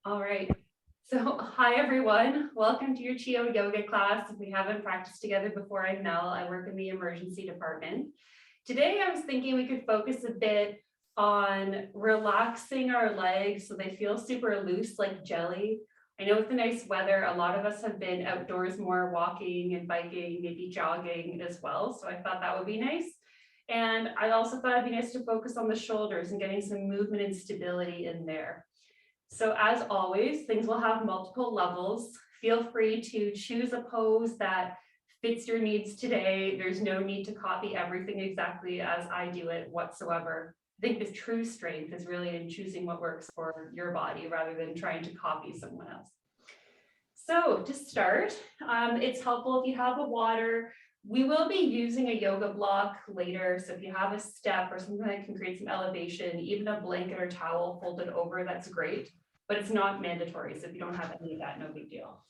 All right. So, hi everyone. Welcome to your Chio yoga class. If we haven't practiced together before, I'm Mel. I work in the emergency department. Today, I was thinking we could focus a bit on relaxing our legs so they feel super loose like jelly. I know with the nice weather, a lot of us have been outdoors more walking and biking, maybe jogging as well. So I thought that would be nice. And I also thought it'd be nice to focus on the shoulders and getting some movement and stability in there. So as always, things will have multiple levels. Feel free to choose a pose that fits your needs today. There's no need to copy everything exactly as I do it whatsoever. I think the true strength is really in choosing what works for your body rather than trying to copy someone else. So to start, it's helpful if you have a water. We will be using a yoga block later. So if you have a step or something that can create some elevation, even a blanket or towel folded over, that's great, but it's not mandatory. So if you don't have any of that, no big deal.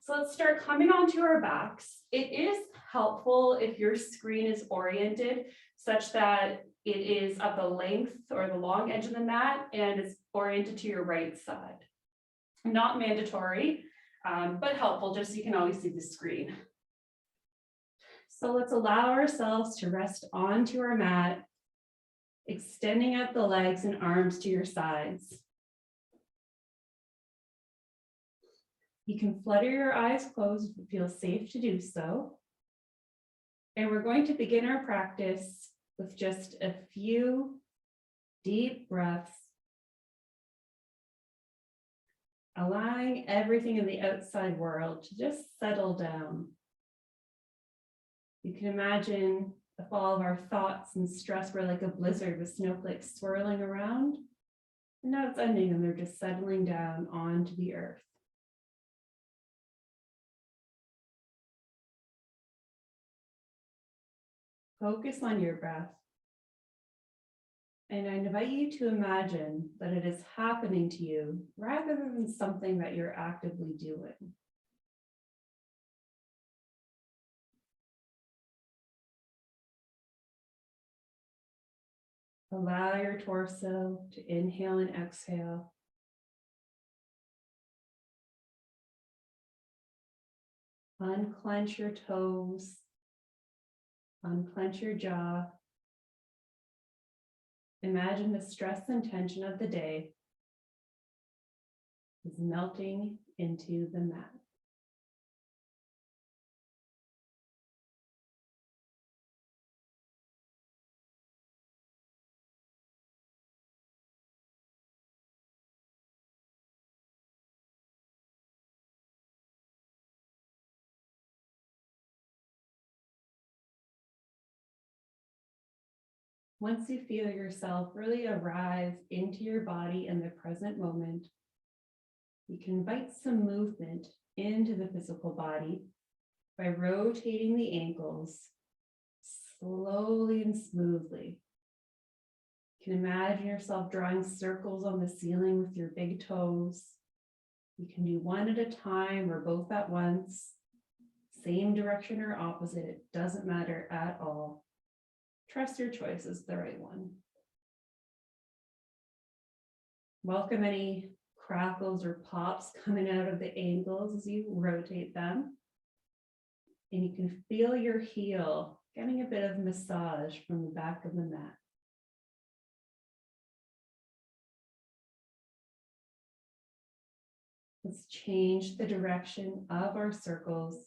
So let's start coming onto our backs. It is helpful if your screen is oriented such that it is at the length or the long edge of the mat and it's oriented to your right side. Not mandatory, but helpful just so you can always see the screen. So let's allow ourselves to rest onto our mat, extending out the legs and arms to your sides. You can flutter your eyes closed if it feels safe to do so. And we're going to begin our practice with just a few deep breaths, allowing everything in the outside world to just settle down. You can imagine if all of our thoughts and stress were like a blizzard with snowflakes swirling around, and now it's ending and they're just settling down onto the earth. Focus on your breath. And I invite you to imagine that it is happening to you rather than something that you're actively doing. Allow your torso to inhale and exhale. Unclench your toes. Unclench your jaw. Imagine the stress and tension of the day is melting into the mat. Once you feel yourself really arrive into your body in the present moment, you can invite some movement into the physical body by rotating the ankles slowly and smoothly. You can imagine yourself drawing circles on the ceiling with your big toes. You can do one at a time or both at once, same direction or opposite, it doesn't matter at all. Trust your choice is the right one. Welcome any crackles or pops coming out of the ankles as you rotate them. And you can feel your heel getting a bit of massage from the back of the mat. Let's change the direction of our circles,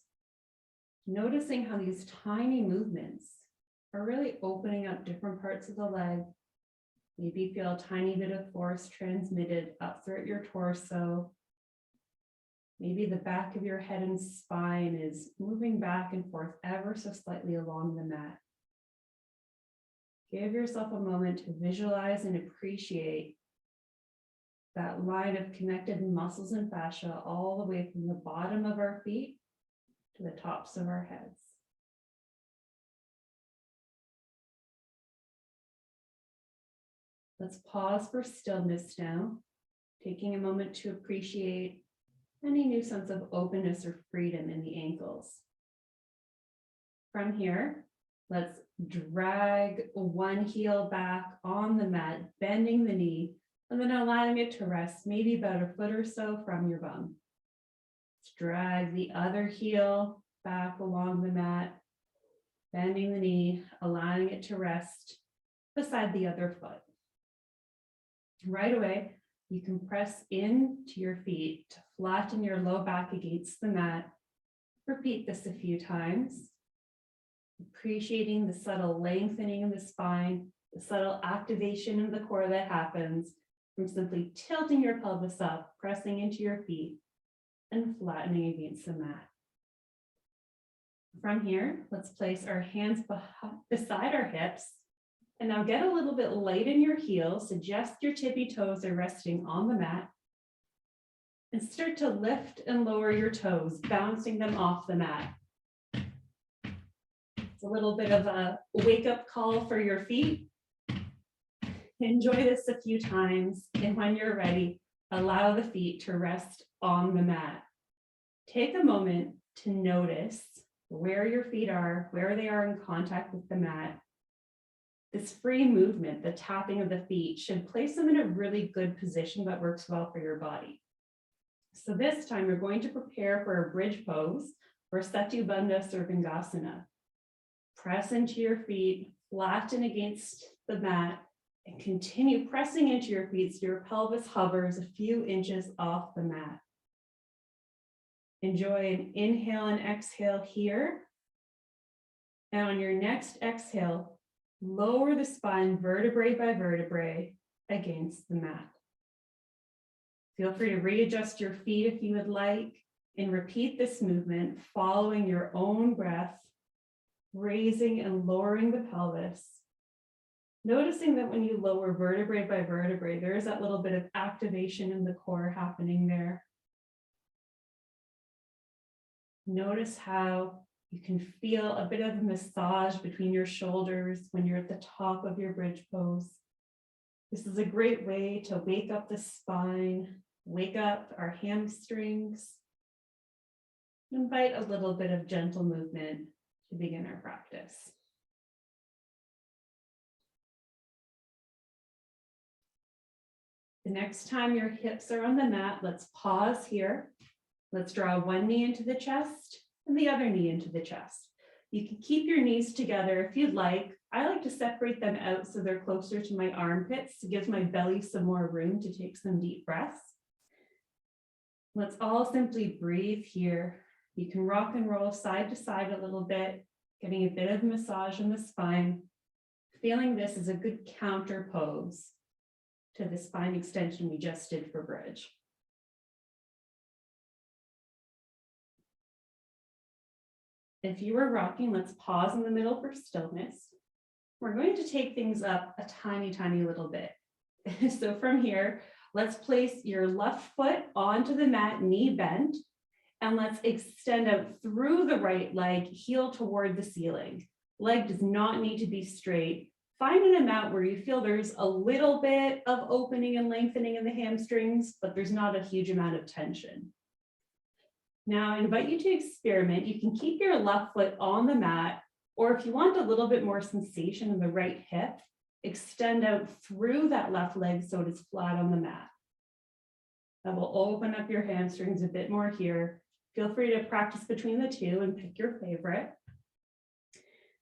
noticing how these tiny movements are really opening up different parts of the leg. Maybe feel a tiny bit of force transmitted up through your torso. Maybe the back of your head and spine is moving back and forth ever so slightly along the mat. Give yourself a moment to visualize and appreciate that line of connected muscles and fascia all the way from the bottom of our feet to the tops of our heads. Let's pause for stillness now, taking a moment to appreciate any new sense of openness or freedom in the ankles. From here, let's drag one heel back on the mat, bending the knee, And then allowing it to rest maybe about a foot or so from your bum. Drag the other heel back along the mat, bending the knee, allowing it to rest beside the other foot. Right away, you can press into your feet to flatten your low back against the mat. Repeat this a few times, appreciating the subtle lengthening of the spine, the subtle activation of the core that happens from simply tilting your pelvis up, pressing into your feet, and flattening against the mat. From here, let's place our hands beside our hips. And now get a little bit light in your heels. Suggest your tippy toes are resting on the mat. And start to lift and lower your toes, bouncing them off the mat. It's a little bit of a wake-up call for your feet. Enjoy this a few times. And when you're ready, allow the feet to rest on the mat. Take a moment to notice where your feet are, where they are in contact with the mat. This free movement, the tapping of the feet, should place them in a really good position that works well for your body. So this time we're going to prepare for a bridge pose or Setu Bandha Sarvangasana. Press into your feet, flatten against the mat, and continue pressing into your feet so your pelvis hovers a few inches off the mat. Enjoy an inhale and exhale here. And on your next exhale, lower the spine vertebrae by vertebrae against the mat. Feel free to readjust your feet if you would like, and repeat this movement following your own breath, raising and lowering the pelvis. Noticing that when you lower vertebrae by vertebrae, there is that little bit of activation in the core happening there. Notice how you can feel a bit of a massage between your shoulders when you're at the top of your bridge pose. This is a great way to wake up the spine, wake up our hamstrings. Invite a little bit of gentle movement to begin our practice. The next time your hips are on the mat, let's pause here. Let's draw one knee into the chest and the other knee into the chest. You can keep your knees together if you'd like. I like to separate them out so they're closer to my armpits. It gives my belly some more room to take some deep breaths. Let's all simply breathe here. You can rock and roll side to side a little bit, getting a bit of massage in the spine. Feeling this is a good counter pose to the spine extension we just did for bridge. If you were rocking, let's pause in the middle for stillness. We're going to take things up a tiny, tiny little bit. So from here, let's place your left foot onto the mat, knee bent, and let's extend out through the right leg, heel toward the ceiling. Leg does not need to be straight. Find an amount where you feel there's a little bit of opening and lengthening in the hamstrings, but there's not a huge amount of tension. Now I invite you to experiment. You can keep your left foot on the mat, or if you want a little bit more sensation in the right hip, extend out through that left leg so it is flat on the mat. That will open up your hamstrings a bit more here. Feel free to practice between the two and pick your favorite.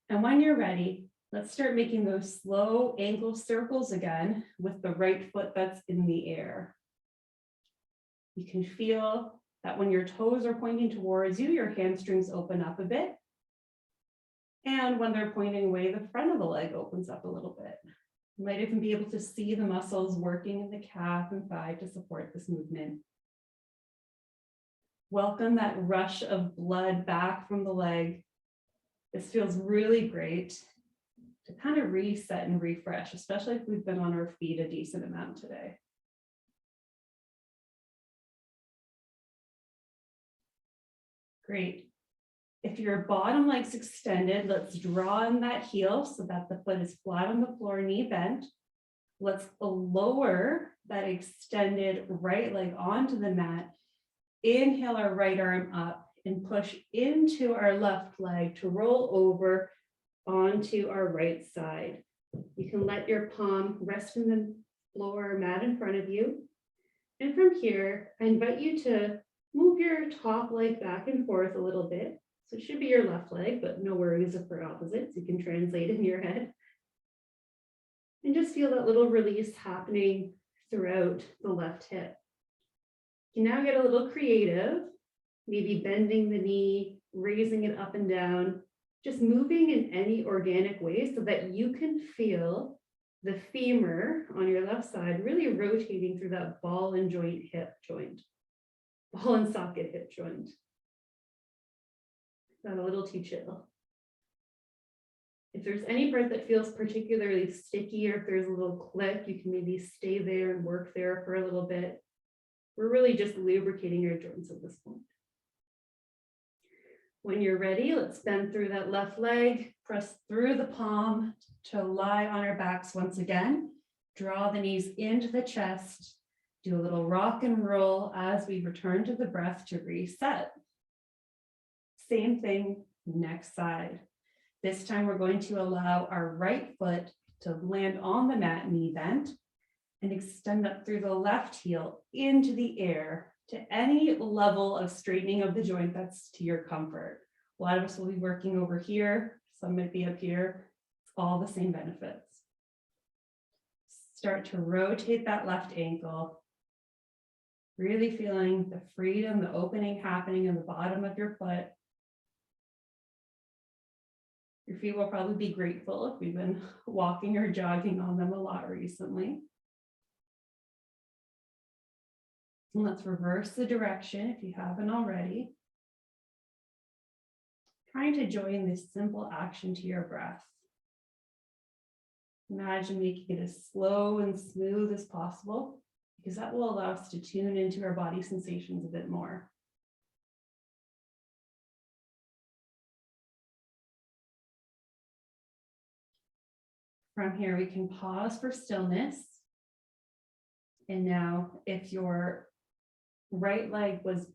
And when you're ready, let's start making those slow ankle circles again with the right foot that's in the air. You can feel that when your toes are pointing towards you, your hamstrings open up a bit. And when they're pointing away, the front of the leg opens up a little bit. You might even be able to see the muscles working in the calf and thigh to support this movement. Welcome that rush of blood back from the leg. This feels really great to kind of reset and refresh, especially if we've been on our feet a decent amount today. Great. If your bottom leg's extended, let's draw in that heel so that the foot is flat on the floor, knee bent. Let's lower that extended right leg onto the mat. Inhale our right arm up and push into our left leg to roll over onto our right side. You can let your palm rest in the floor or mat in front of you. And from here, I invite you to move your top leg back and forth a little bit. So it should be your left leg, but no worries if we're opposites. You can translate in your head. And just feel that little release happening throughout the left hip. You can now get a little creative, maybe bending the knee, raising it up and down, just moving in any organic way so that you can feel the femur on your left side really rotating through that ball and joint hip joint, ball and socket hip joint. Is that a little too chill? If there's any part that feels particularly sticky or if there's a little click, you can maybe stay there and work there for a little bit. We're really just lubricating your joints at this point. When you're ready, let's bend through that left leg, press through the palm to lie on our backs once again. Draw the knees into the chest. Do a little rock and roll as we return to the breath to reset. Same thing, next side. This time we're going to allow our right foot to land on the mat, knee bent, and extend up through the left heel into the air to any level of straightening of the joint that's to your comfort. A lot of us will be working over here, some might be up here. It's all the same benefits. Start to rotate that left ankle, really feeling the freedom, the opening happening in the bottom of your foot. Your feet will probably be grateful if we've been walking or jogging on them a lot recently. And let's reverse the direction if you haven't already. Trying to join this simple action to your breath. Imagine making it as slow and smooth as possible, because that will allow us to tune into our body sensations a bit more. From here, we can pause for stillness. And now, if your right leg was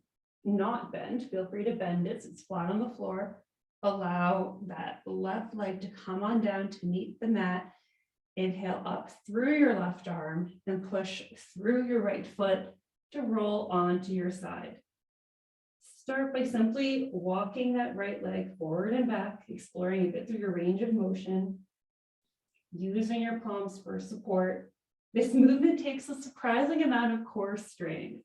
not bent, feel free to bend it so it's flat on the floor. Allow that left leg to come on down to meet the mat. Inhale up through your left arm and push through your right foot to roll onto your side. Start by simply walking that right leg forward and back, exploring a bit through your range of motion. Using your palms for support. This movement takes a surprising amount of core strength.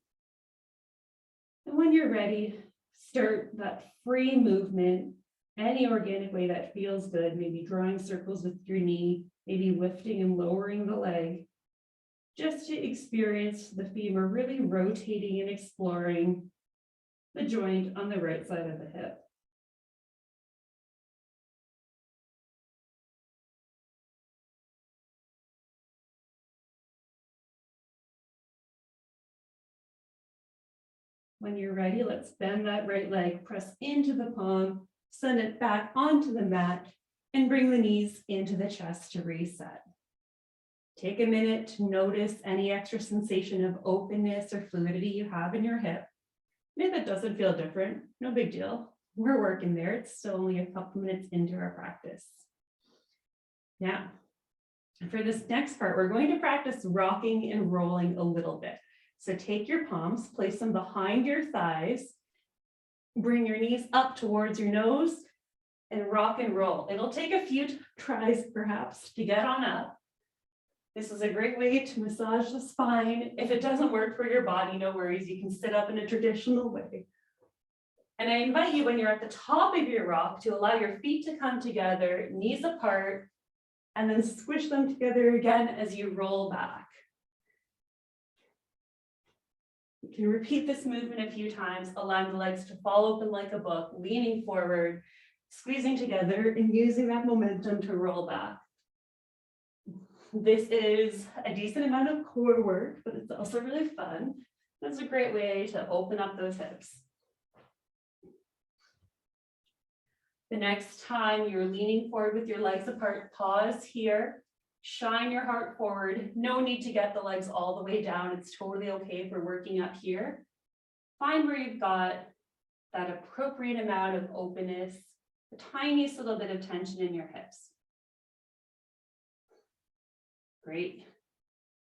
And when you're ready, start that free movement, any organic way that feels good, maybe drawing circles with your knee, maybe lifting and lowering the leg, just to experience the femur really rotating and exploring the joint on the right side of the hip. When you're ready, let's bend that right leg, press into the palm, send it back onto the mat, and bring the knees into the chest to reset. Take a minute to notice any extra sensation of openness or fluidity you have in your hip. And if it doesn't feel different, no big deal. We're working there. It's still only a couple minutes into our practice. Now, for this next part, we're going to practice rocking and rolling a little bit. So take your palms, place them behind your thighs, bring your knees up towards your nose, and rock and roll. It'll take a few tries perhaps to get on up. This is a great way to massage the spine. If it doesn't work for your body, no worries, you can sit up in a traditional way. And I invite you, when you're at the top of your rock, to allow your feet to come together, knees apart, and then squish them together again as you roll back. You can repeat this movement a few times, allowing the legs to fall open like a book, leaning forward, squeezing together, and using that momentum to roll back. This is a decent amount of core work, but it's also really fun. That's a great way to open up those hips. The next time you're leaning forward with your legs apart, pause here. Shine your heart forward. No need to get the legs all the way down. It's totally okay if we're working up here. Find where you've got that appropriate amount of openness, the tiniest little bit of tension in your hips. Great.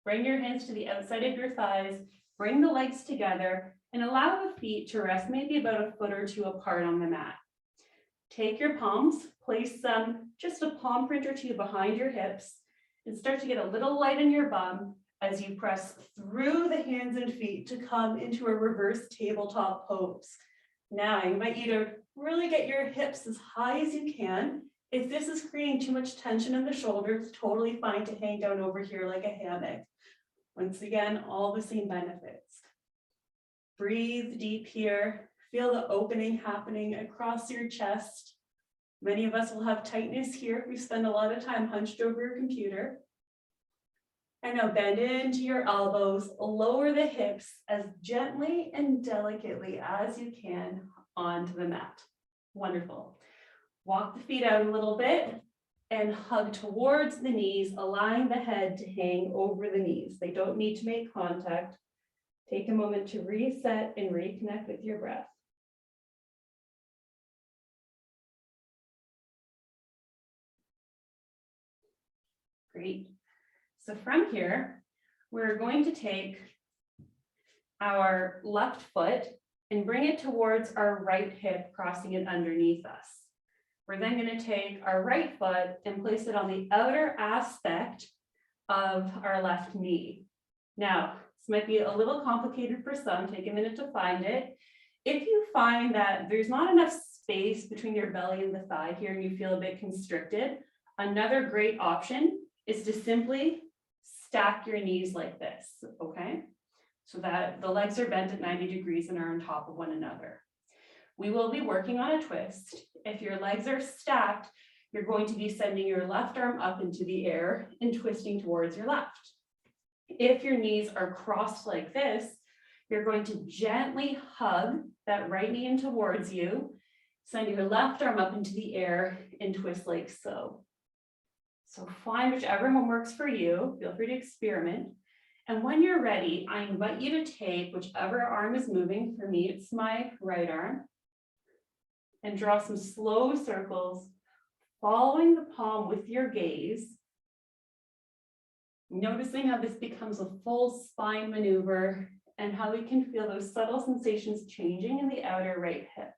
Bring your hands to the outside of your thighs, bring the legs together, and allow the feet to rest maybe about a foot or two apart on the mat. Take your palms, place them just a palm print or two behind your hips, and start to get a little light in your bum as you press through the hands and feet to come into a reverse tabletop pose. Now I invite you to really get your hips as high as you can. If this is creating too much tension in the shoulders, totally fine to hang down over here like a hammock. Once again, all the same benefits. Breathe deep here. Feel the opening happening across your chest. Many of us will have tightness here if we spend a lot of time hunched over your computer. And now bend into your elbows, lower the hips as gently and delicately as you can onto the mat. Wonderful. Walk the feet out a little bit and hug towards the knees, allowing the head to hang over the knees. They don't need to make contact. Take a moment to reset and reconnect with your breath. Great. So from here, we're going to take our left foot and bring it towards our right hip, crossing it underneath us. We're then going to take our right foot and place it on the outer aspect of our left knee. Now, this might be a little complicated for some. Take a minute to find it. If you find that there's not enough space between your belly and the thigh here and you feel a bit constricted, another great option is to simply stack your knees like this, okay? So that the legs are bent at 90 degrees and are on top of one another. We will be working on a twist. If your legs are stacked, you're going to be sending your left arm up into the air and twisting towards your left. If your knees are crossed like this, you're going to gently hug that right knee in towards you, send your left arm up into the air and twist like so. So find whichever one works for you. Feel free to experiment. And when you're ready, I invite you to take whichever arm is moving. For me, it's my right arm. And draw some slow circles, following the palm with your gaze. Noticing how this becomes a full spine maneuver and how we can feel those subtle sensations changing in the outer right hip.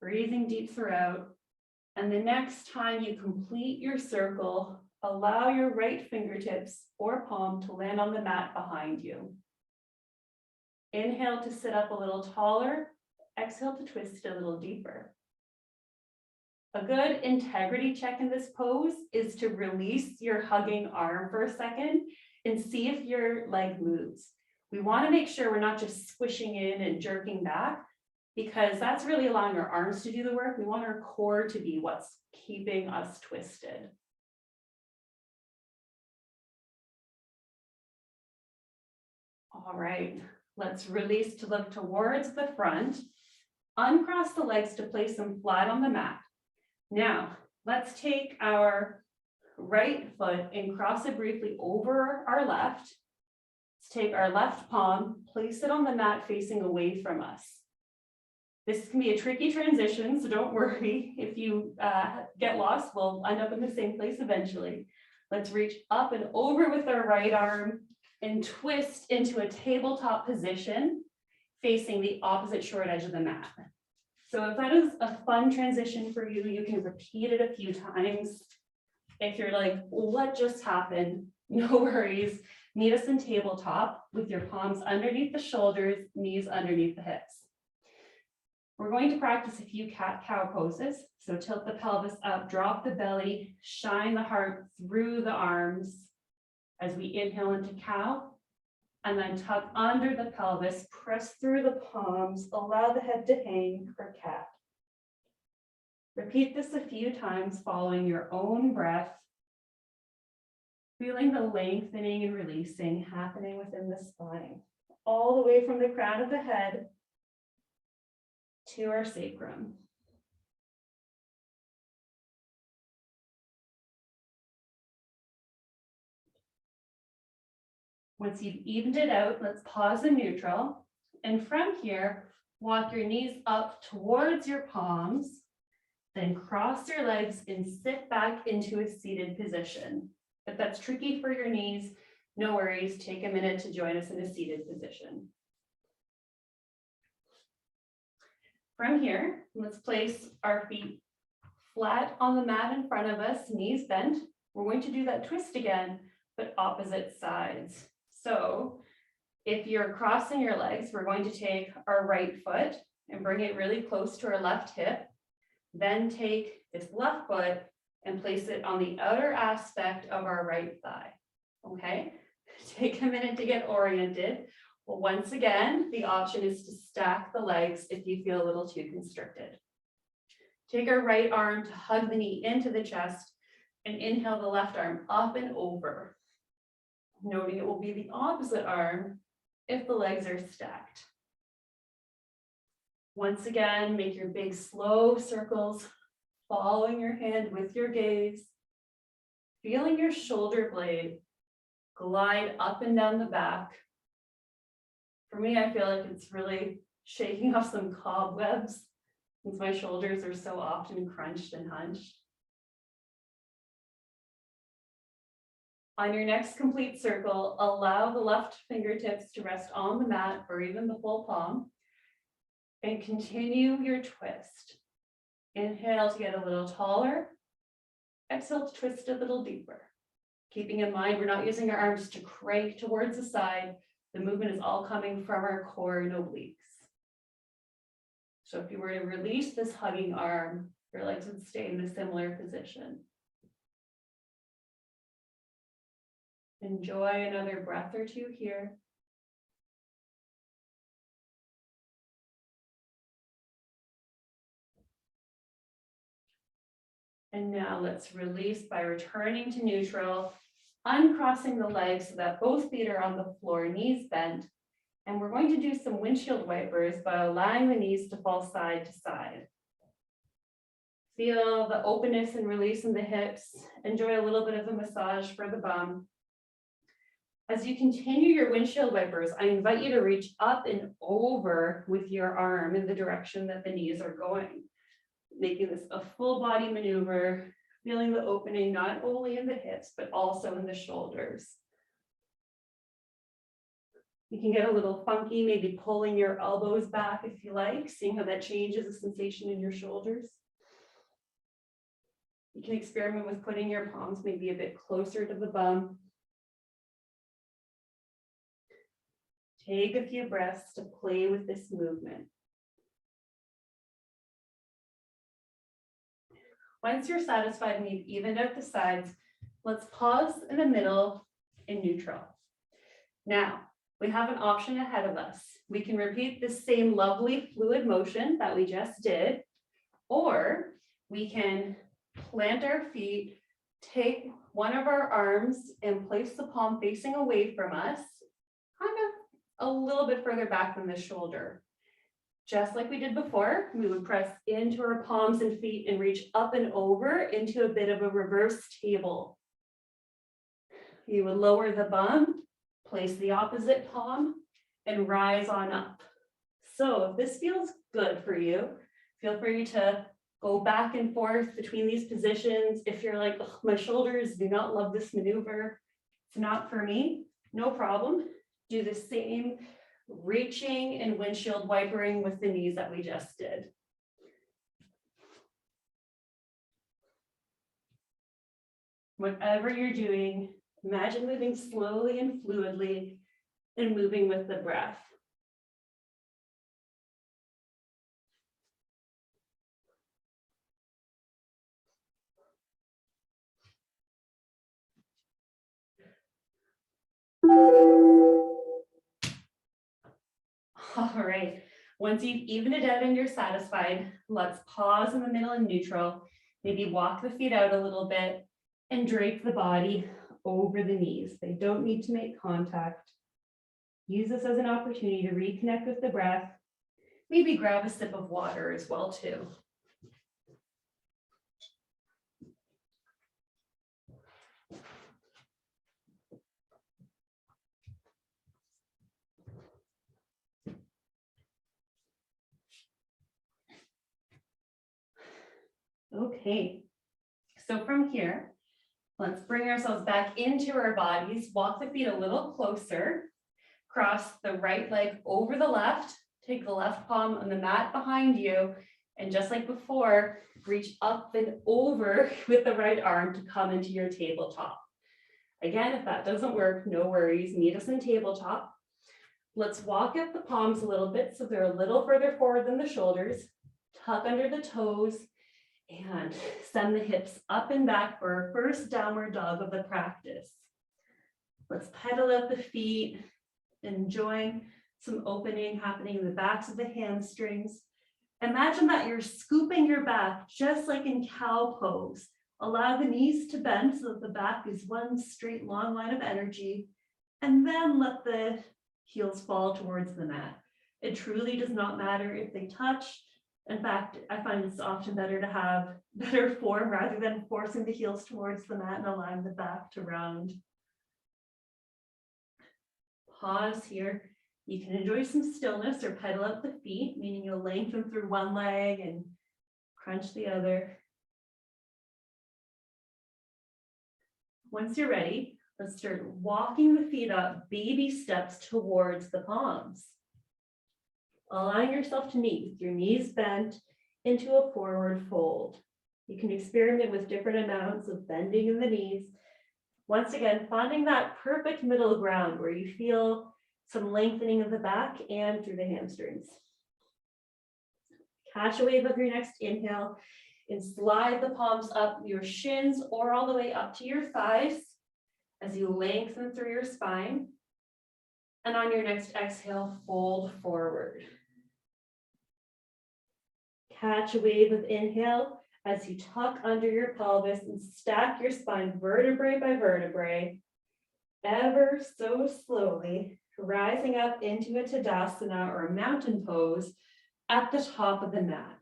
Breathing deep throughout. And the next time you complete your circle, allow your right fingertips or palm to land on the mat behind you. Inhale to sit up a little taller. Exhale to twist a little deeper. A good integrity check in this pose is to release your hugging arm for a second and see if your leg moves. We want to make sure we're not just squishing in and jerking back, because that's really allowing our arms to do the work. We want our core to be what's keeping us twisted. All right, let's release to look towards the front. Uncross the legs to place them flat on the mat. Now, let's take our right foot and cross it briefly over our left. Let's take our left palm, place it on the mat facing away from us. This can be a tricky transition, so don't worry. If you get lost, we'll end up in the same place eventually. Let's reach up and over with our right arm and twist into a tabletop position facing the opposite short edge of the mat. So if that is a fun transition for you, you can repeat it a few times. If you're like, what just happened? No worries. Meet us in tabletop with your palms underneath the shoulders, knees underneath the hips. We're going to practice a few cat-cow poses. So tilt the pelvis up, drop the belly, shine the heart through the arms as we inhale into cow, and then tuck under the pelvis, press through the palms, allow the head to hang for cat. Repeat this a few times following your own breath, feeling the lengthening and releasing happening within the spine, all the way from the crown of the head to our sacrum. Once you've evened it out, let's pause in neutral. And from here, walk your knees up towards your palms, then cross your legs and sit back into a seated position. If that's tricky for your knees, no worries, take a minute to join us in a seated position. From here, let's place our feet flat on the mat in front of us, knees bent. We're going to do that twist again, but opposite sides. So if you're crossing your legs, we're going to take our right foot and bring it really close to our left hip. Then take this left foot and place it on the outer aspect of our right thigh. Okay, take a minute to get oriented. Well, once again, the option is to stack the legs if you feel a little too constricted. Take our right arm to hug the knee into the chest and inhale the left arm up and over. Noting it will be the opposite arm if the legs are stacked. Once again, make your big slow circles, following your hand with your gaze, feeling your shoulder blade glide up and down the back. For me, I feel like it's really shaking off some cobwebs since my shoulders are so often crunched and hunched. On your next complete circle, allow the left fingertips to rest on the mat or even the full palm, and continue your twist. Inhale to get a little taller. Exhale to twist a little deeper. Keeping in mind, we're not using our arms to crank towards the side. The movement is all coming from our core and obliques. So if you were to release this hugging arm, your legs would stay in a similar position. Enjoy another breath or two here. And now let's release by returning to neutral, uncrossing the legs so that both feet are on the floor, knees bent. And we're going to do some windshield wipers by allowing the knees to fall side to side. Feel the openness and release in the hips. Enjoy a little bit of a massage for the bum. As you continue your windshield wipers, I invite you to reach up and over with your arm in the direction that the knees are going, making this a full body maneuver, feeling the opening not only in the hips, but also in the shoulders. You can get a little funky, maybe pulling your elbows back if you like, seeing how that changes the sensation in your shoulders. You can experiment with putting your palms maybe a bit closer to the bum. Take a few breaths to play with this movement. Once you're satisfied and you've evened out the sides, let's pause in the middle in neutral. Now, we have an option ahead of us. We can repeat the same lovely fluid motion that we just did, or we can plant our feet, take one of our arms and place the palm facing away from us, kind of a little bit further back than the shoulder. Just like we did before, we would press into our palms and feet and reach up and over into a bit of a reverse table. You would lower the bum, place the opposite palm, and rise on up. So if this feels good for you, feel free to go back and forth between these positions. If you're like, my shoulders do not love this maneuver, it's not for me, no problem. Do the same reaching and windshield wipering with the knees that we just did. Whatever you're doing, imagine moving slowly and fluidly and moving with the breath. All right, once you've evened it out and you're satisfied, let's pause in the middle in neutral, maybe walk the feet out a little bit and drape the body over the knees. They don't need to make contact. Use this as an opportunity to reconnect with the breath. Maybe grab a sip of water as well too. Okay, so from here, Let's bring ourselves back into our bodies. Walk the feet a little closer. Cross the right leg over the left. Take the left palm on the mat behind you. And just like before, reach up and over with the right arm to come into your tabletop. Again, if that doesn't work, no worries. Meet us in tabletop. Let's walk up the palms a little bit so they're a little further forward than the shoulders. Tuck under the toes and send the hips up and back for our first downward dog of the practice. Let's pedal out the feet, enjoying some opening happening in the backs of the hamstrings. Imagine that you're scooping your back just like in cow pose. Allow the knees to bend so that the back is one straight long line of energy, and then let the heels fall towards the mat. It truly does not matter if they touch. In fact, I find it's often better to have better form rather than forcing the heels towards the mat and allowing the back to round. Pause here. You can enjoy some stillness or pedal out the feet, meaning you'll lengthen through one leg and crunch the other. Once you're ready, let's start walking the feet up, baby steps towards the palms. Allowing yourself to meet with your knees bent into a forward fold. You can experiment with different amounts of bending in the knees. Once again, finding that perfect middle ground where you feel some lengthening of the back and through the hamstrings. Catch a wave of your next inhale and slide the palms up your shins or all the way up to your thighs as you lengthen through your spine. And on your next exhale, fold forward. Catch a wave of inhale as you tuck under your pelvis and stack your spine vertebrae by vertebrae, ever so slowly, rising up into a Tadasana or a mountain pose at the top of the mat.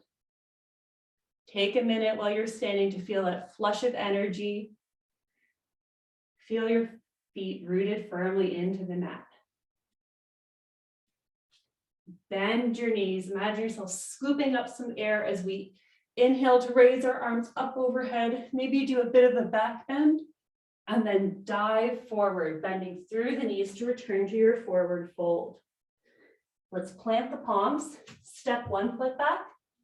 Take a minute while you're standing to feel that flush of energy. Feel your feet rooted firmly into the mat. Bend your knees. Imagine yourself scooping up some air as we inhale to raise our arms up overhead. Maybe do a bit of a back bend and then dive forward, bending through the knees to return to your forward fold. Let's plant the palms, step one foot back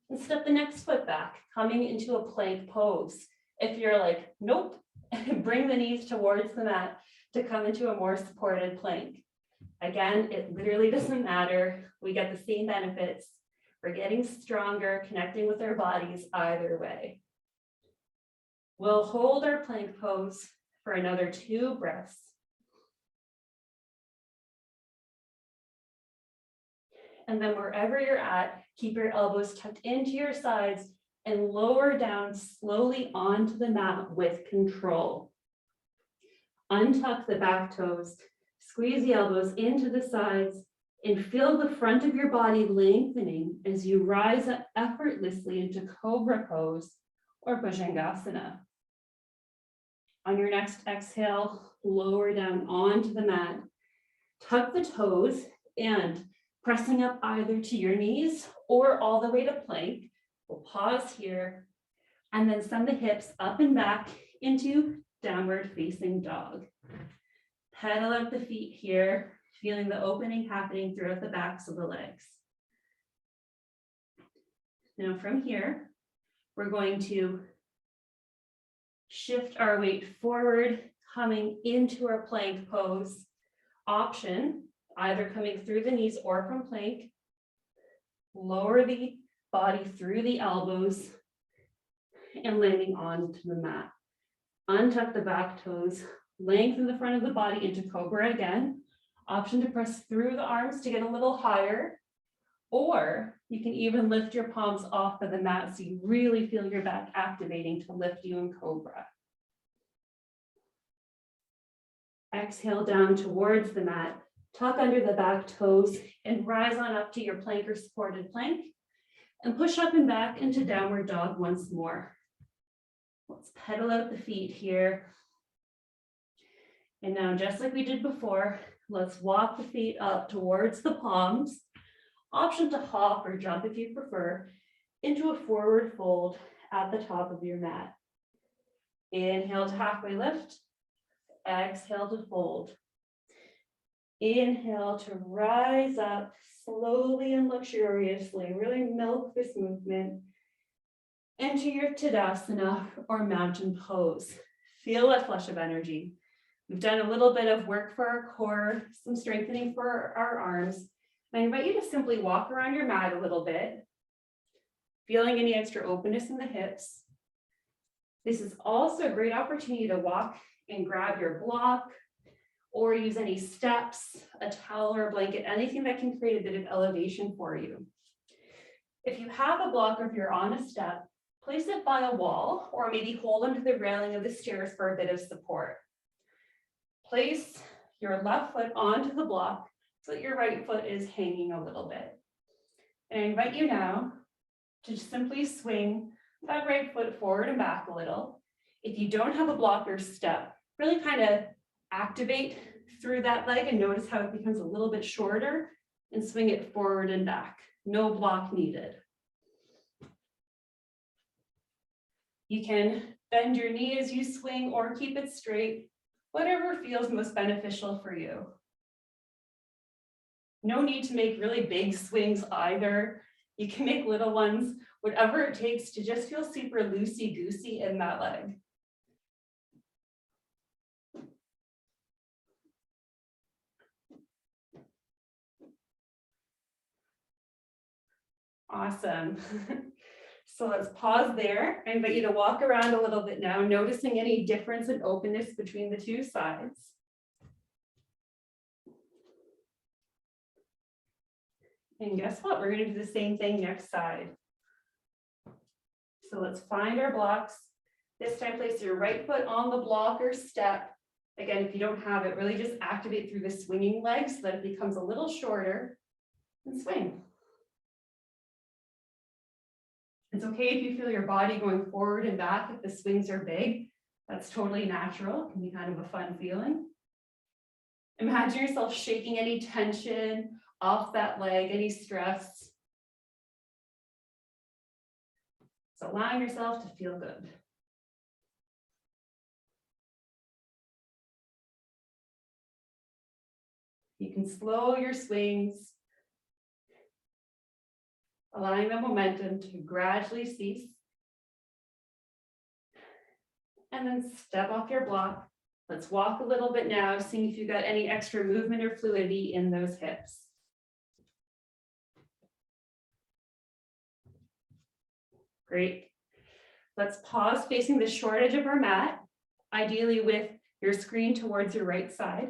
and step the next foot back, coming into a plank pose. If you're like, nope, bring the knees towards the mat to come into a more supported plank. Again, it literally doesn't matter. We get the same benefits. We're getting stronger, connecting with our bodies either way. We'll hold our plank pose for another 2 breaths. And then wherever you're at, keep your elbows tucked into your sides and lower down slowly onto the mat with control. Untuck the back toes, squeeze the elbows into the sides, and feel the front of your body lengthening as you rise up effortlessly into Cobra pose or Bhujangasana. On your next exhale, lower down onto the mat, tuck the toes and pressing up either to your knees or all the way to plank. We'll pause here and then send the hips up and back into downward facing dog. Pedal out the feet here, feeling the opening happening throughout the backs of the legs. Now from here, we're going to shift our weight forward, coming into our plank pose. Option, either coming through the knees or from plank. Lower the body through the elbows and landing onto the mat. Untuck the back toes, lengthen the front of the body into Cobra again. Option to press through the arms to get a little higher, or you can even lift your palms off of the mat so you really feel your back activating to lift you in Cobra. Exhale down towards the mat, tuck under the back toes and rise on up to your plank or supported plank and push up and back into downward dog once more. Let's pedal out the feet here. And now, just like we did before, let's walk the feet up towards the palms. Option to hop or jump if you prefer, into a forward fold at the top of your mat. Inhale to halfway lift. Exhale to fold. Inhale to rise up slowly and luxuriously. Really milk this movement into your Tadasana or mountain pose. Feel that flush of energy. We've done a little bit of work for our core, some strengthening for our arms. And I invite you to simply walk around your mat a little bit, feeling any extra openness in the hips. This is also a great opportunity to walk and grab your block or use any steps, a towel or a blanket, anything that can create a bit of elevation for you. If you have a block or if you're on a step, place it by a wall or maybe hold onto the railing of the stairs for a bit of support. Place your left foot onto the block so that your right foot is hanging a little bit. And I invite you now to simply swing that right foot forward and back a little. If you don't have a block or step, really kind of activate through that leg and notice how it becomes a little bit shorter and swing it forward and back. No block needed. You can bend your knee as you swing or keep it straight, whatever feels most beneficial for you. No need to make really big swings either. You can make little ones, whatever it takes to just feel super loosey-goosey in that leg. Awesome. So let's pause there. I invite you to walk around a little bit now, noticing any difference in openness between the two sides. And guess what? We're going to do the same thing next side. So let's find our blocks. This time, place your right foot on the block or step. Again, if you don't have it, really just activate through the swinging leg so that it becomes a little shorter and swing. It's okay if you feel your body going forward and back if the swings are big. That's totally natural. It can be kind of a fun feeling. Imagine yourself shaking any tension off that leg, any stress. So allowing yourself to feel good. You can slow your swings, allowing the momentum to gradually cease. And then step off your block. Let's walk a little bit now, seeing if you've got any extra movement or fluidity in those hips. Great. Let's pause facing the short edge of our mat, ideally with your screen towards your right side.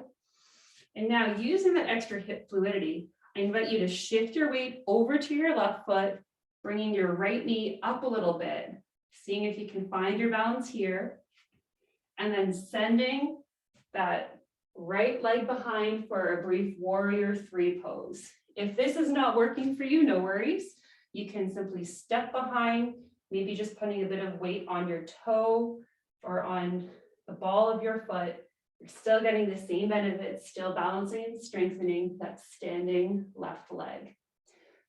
And now using that extra hip fluidity, I invite you to shift your weight over to your left foot, bringing your right knee up a little bit, seeing if you can find your balance here, and then sending that right leg behind for a brief warrior three pose. If this is not working for you, no worries. You can simply step behind, maybe just putting a bit of weight on your toe or on the ball of your foot. You're still getting the same benefits, still balancing and strengthening that standing left leg.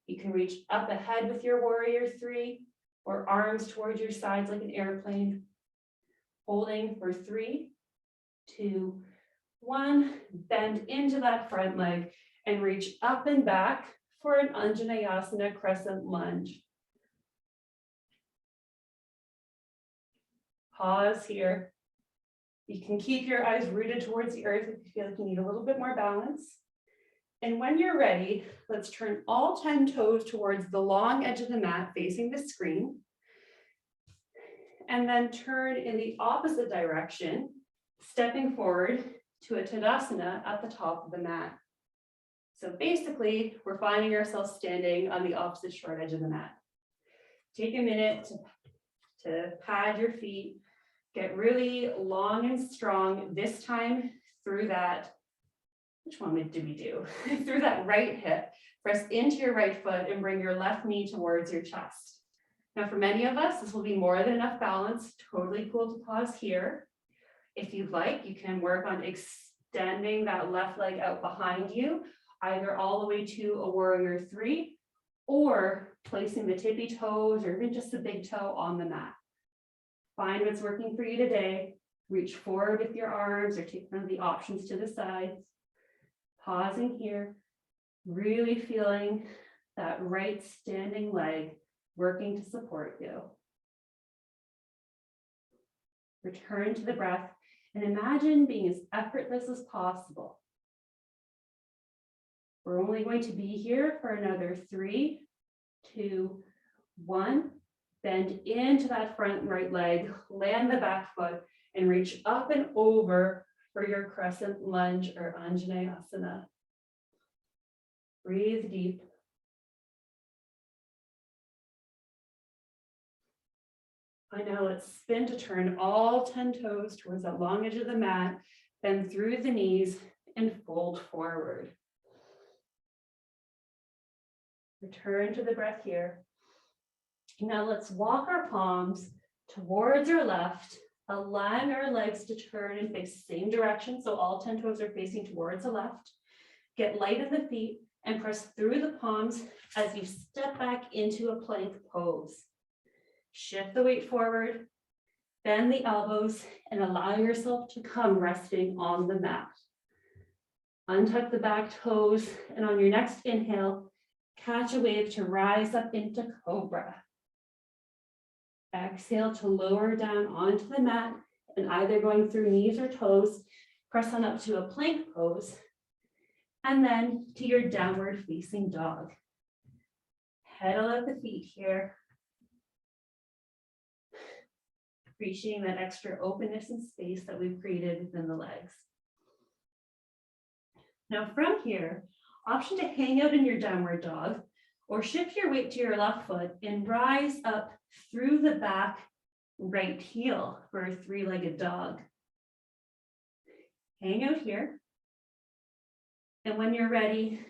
You can reach up ahead with your warrior three or arms towards your sides like an airplane. Holding for 3, 2, 1. Bend into that front leg and reach up and back for an Anjaneyasana crescent lunge. Pause here. You can keep your eyes rooted towards the earth if you feel like you need a little bit more balance. And when you're ready, let's turn all 10 toes towards the long edge of the mat facing the screen. And then turn in the opposite direction, stepping forward to a Tadasana at the top of the mat. So basically, we're finding ourselves standing on the opposite short edge of the mat. Take a minute to pad your feet, get really long and strong, this time through that, which one did we do? Through that right hip. Press into your right foot and bring your left knee towards your chest. Now, for many of us, this will be more than enough balance. Totally cool to pause here. If you'd like, you can work on extending that left leg out behind you, either all the way to a warrior three, or placing the tippy toes or even just the big toe on the mat. Find what's working for you today. Reach forward with your arms or take one of the options to the sides. Pausing here, really feeling that right standing leg working to support you. Return to the breath and imagine being as effortless as possible. We're only going to be here for another 3, 2, 1. Bend into that front right leg, land the back foot, and reach up and over for your crescent lunge or Anjaneyasana. Breathe deep. I know, let's spin to turn all 10 toes towards that long edge of the mat, bend through the knees and fold forward. Return to the breath here. Now let's walk our palms towards our left, allowing our legs to turn and face the same direction. So all 10 toes are facing towards the left. Get light in the feet and press through the palms as you step back into a plank pose. Shift the weight forward, bend the elbows, and allow yourself to come resting on the mat. Untuck the back toes, and on your next inhale, catch a wave to rise up into cobra. Exhale to lower down onto the mat, and either going through knees or toes, press on up to a plank pose, and then to your downward facing dog. Pedal out the feet here. Appreciating that extra openness and space that we've created within the legs. Now from here, option to hang out in your downward dog or shift your weight to your left foot and rise up through the back right heel for a 3-legged dog. Hang out here. And when you're ready,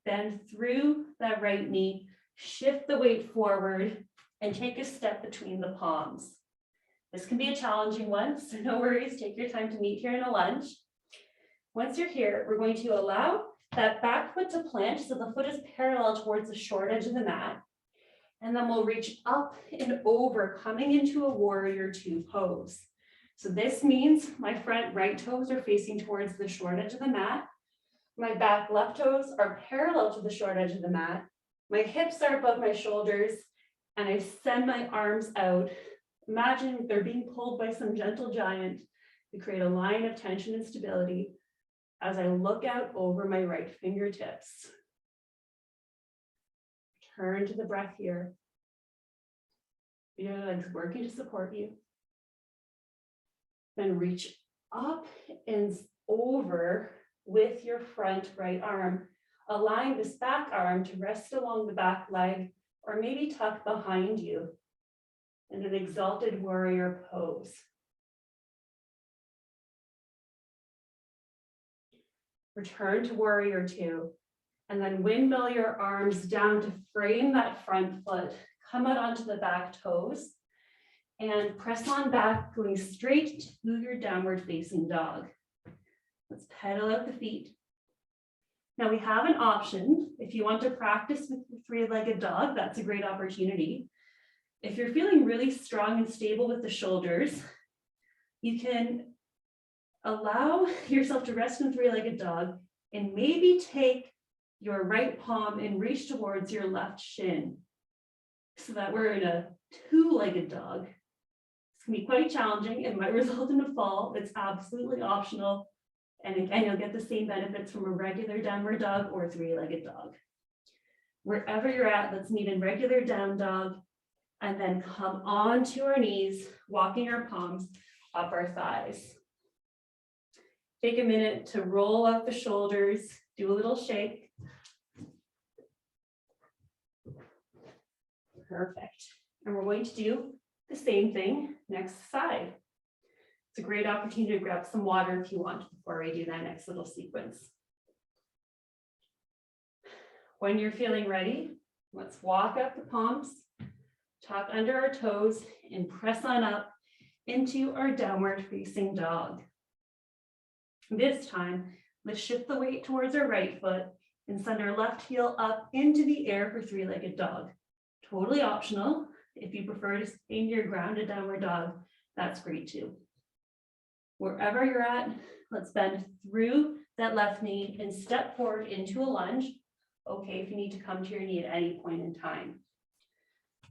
bend through that right knee, shift the weight forward and take a step between the palms. This can be a challenging one, so no worries, take your time to meet here in a lunge. Once you're here, we're going to allow that back foot to plant so the foot is parallel towards the short edge of the mat. And then we'll reach up and over, coming into a warrior 2 pose. So this means my front right toes are facing towards the short edge of the mat. My back left toes are parallel to the short edge of the mat. My hips are above my shoulders, and I send my arms out. Imagine they're being pulled by some gentle giant to create a line of tension and stability as I look out over my right fingertips. Turn to the breath here. Your legs working to support you. Then reach up and over with your front right arm, allowing this back arm to rest along the back leg or maybe tuck behind you in an exalted warrior pose. Return to warrior 2, and then windmill your arms down to frame that front foot. Come out onto the back toes and press on back, going straight to your downward facing dog. Let's pedal out the feet. Now we have an option. If you want to practice with the 3-legged dog, that's a great opportunity. If you're feeling really strong and stable with the shoulders, you can allow yourself to rest in 3-legged dog and maybe take your right palm and reach towards your left shin so that we're in a 2-legged dog. It's gonna be quite challenging. It might result in a fall. It's absolutely optional. And again, you'll get the same benefits from a regular downward dog or 3-legged dog. Wherever you're at, let's meet in regular down dog and then come onto our knees, walking our palms up our thighs. Take a minute to roll up the shoulders, do a little shake. Perfect. And we're going to do the same thing next side. It's a great opportunity to grab some water if you want before I do that next little sequence. When you're feeling ready, let's walk up the palms, tuck under our toes, and press on up into our downward facing dog. This time, let's shift the weight towards our right foot and send our left heel up into the air for 3-legged dog. Totally optional. If you prefer to stay in your grounded downward dog, That's great too. Wherever you're at, let's bend through that left knee and step forward into a lunge. Okay, if you need to come to your knee at any point in time.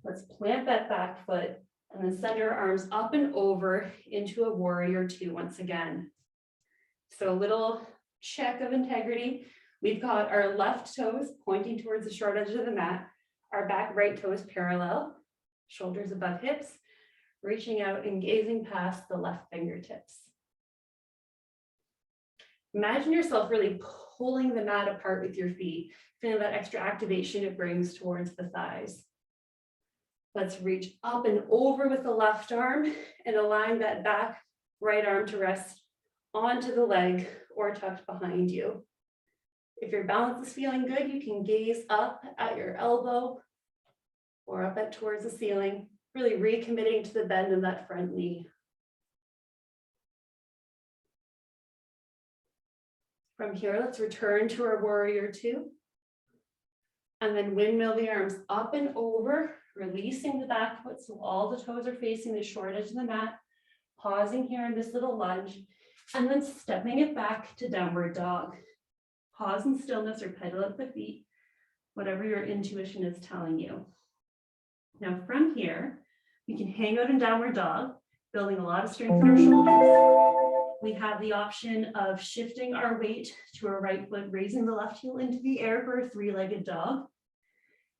Let's plant that back foot and then send our arms up and over into a warrior two once again. So a little check of integrity. We've got our left toes pointing towards the short edge of the mat. Our back right toe is parallel, shoulders above hips, reaching out and gazing past the left fingertips. Imagine yourself really pulling the mat apart with your feet, feeling that extra activation it brings towards the thighs. Let's reach up and over with the left arm and align that back right arm to rest onto the leg or tucked behind you. If your balance is feeling good, you can gaze up at your elbow or up at towards the ceiling, really recommitting to the bend in that front knee. From here, let's return to our warrior two. And then windmill the arms up and over, releasing the back foot so all the toes are facing the short edge of the mat. Pausing here in this little lunge, and then stepping it back to downward dog. Pause in stillness or pedal up the feet, whatever your intuition is telling you. Now from here, we can hang out in downward dog, building a lot of strength in our shoulders. We have the option of shifting our weight to our right foot, raising the left heel into the air for a three-legged dog.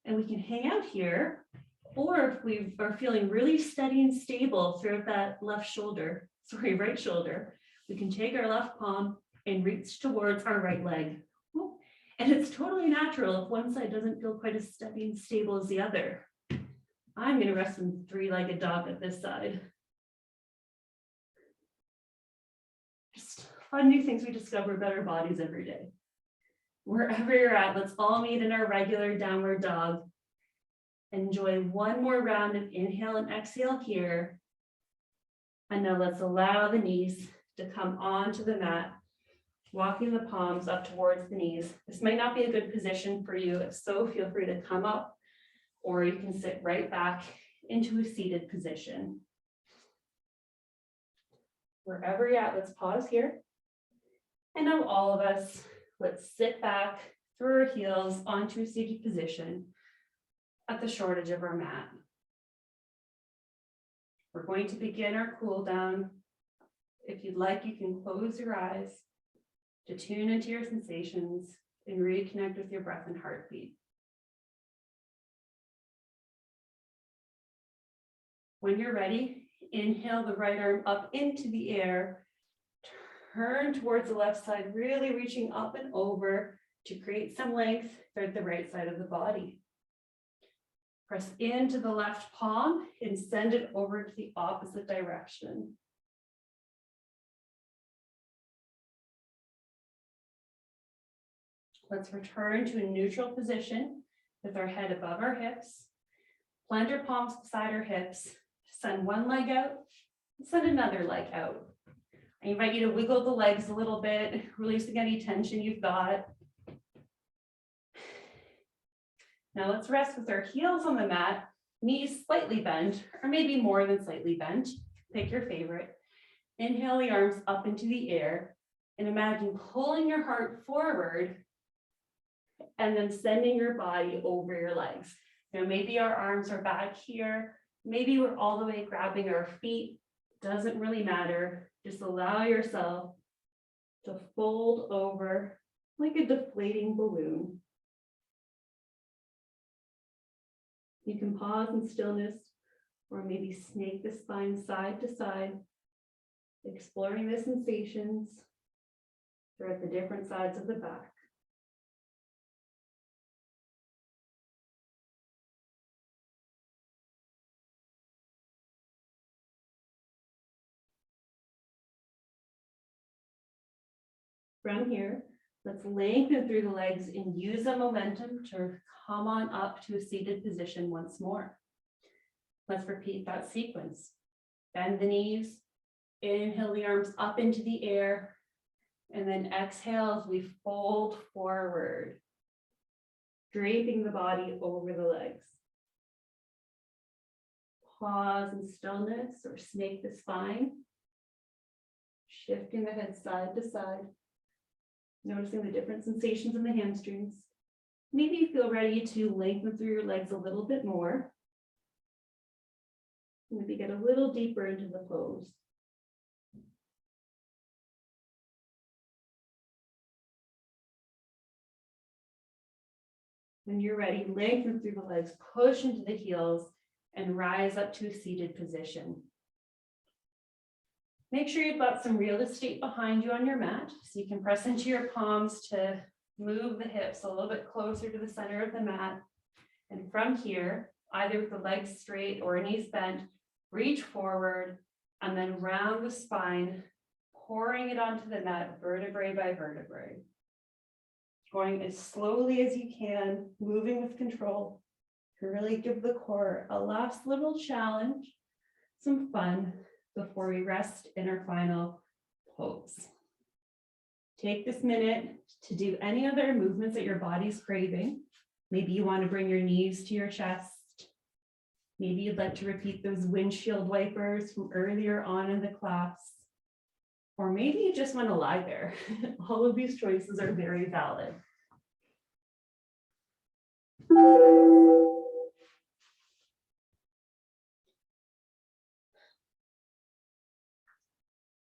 And we can hang out here, or if we are feeling really steady and stable throughout that right shoulder, we can take our left palm and reach towards our right leg. And it's totally natural if one side doesn't feel quite as steady and stable as the other. I'm going to rest in three-legged dog at this side. Just fun new things we discover about our bodies every day. Wherever you're at, let's all meet in our regular downward dog. Enjoy one more round of inhale and exhale here. And now let's allow the knees to come onto the mat, walking the palms up towards the knees. This might not be a good position for you. If so, feel free to come up, or you can sit right back into a seated position. Wherever you're at, let's pause here. And now all of us, let's sit back through our heels onto a seated position at the short edge of our mat. We're going to begin our cool down. If you'd like, you can close your eyes to tune into your sensations and reconnect with your breath and heartbeat. When you're ready, inhale the right arm up into the air, turn towards the left side, really reaching up and over to create some length throughout the right side of the body. Press into the left palm and send it over to the opposite direction. Let's return to a neutral position with our head above our hips. Plant our palms beside our hips. Send one leg out, send another leg out. I invite you to wiggle the legs a little bit, releasing any tension you've got. Now let's rest with our heels on the mat, knees slightly bent, or maybe more than slightly bent. Pick your favorite. Inhale the arms up into the air and imagine pulling your heart forward and then sending your body over your legs. Now maybe our arms are back here. Maybe we're all the way grabbing our feet. Doesn't really matter. Just allow yourself to fold over like a deflating balloon. You can pause in stillness or maybe snake the spine side to side, exploring the sensations throughout the different sides of the back. From here, let's lengthen through the legs and use the momentum to come on up to a seated position once more. Let's repeat that sequence. Bend the knees, inhale the arms up into the air, and then exhale as we fold forward, draping the body over the legs. pause in stillness or snake the spine. Shifting the head side to side. Noticing the different sensations in the hamstrings. Maybe you feel ready to lengthen through your legs a little bit more. Maybe get a little deeper into the pose. When you're ready, lengthen through the legs, push into the heels, and rise up to a seated position. Make sure you've got some real estate behind you on your mat, so you can press into your palms to move the hips a little bit closer to the center of the mat. And from here, either with the legs straight or knees bent, reach forward and then round the spine, pouring it onto the mat vertebrae by vertebrae. Going as slowly as you can, moving with control to really give the core a last little challenge, some fun before we rest in our final pose. Take this minute to do any other movements that your body's craving. Maybe you want to bring your knees to your chest. Maybe you'd like to repeat those windshield wipers from earlier on in the class. Or maybe you just want to lie there. All of these choices are very valid.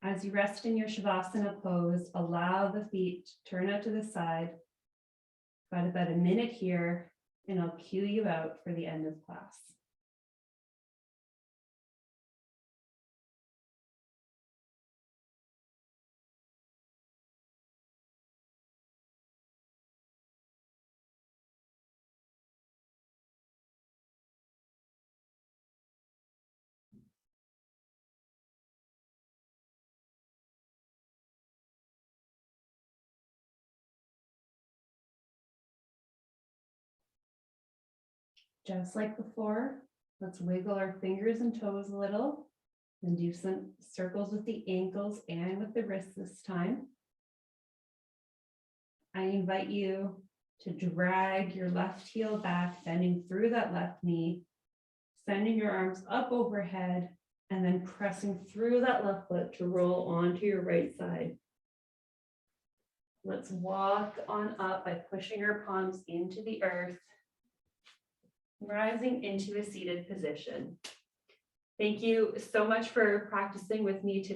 As you rest in your Shavasana pose, allow the feet to turn out to the side. Got about a minute here, and I'll cue you out for the end of class. Just like before, let's wiggle our fingers and toes a little and do some circles with the ankles and with the wrists this time. I invite you to drag your left heel back, bending through that left knee, sending your arms up overhead, and then pressing through that left foot to roll onto your right side. Let's walk on up by pushing our palms into the earth, rising into a seated position. Thank you so much for practicing with me today.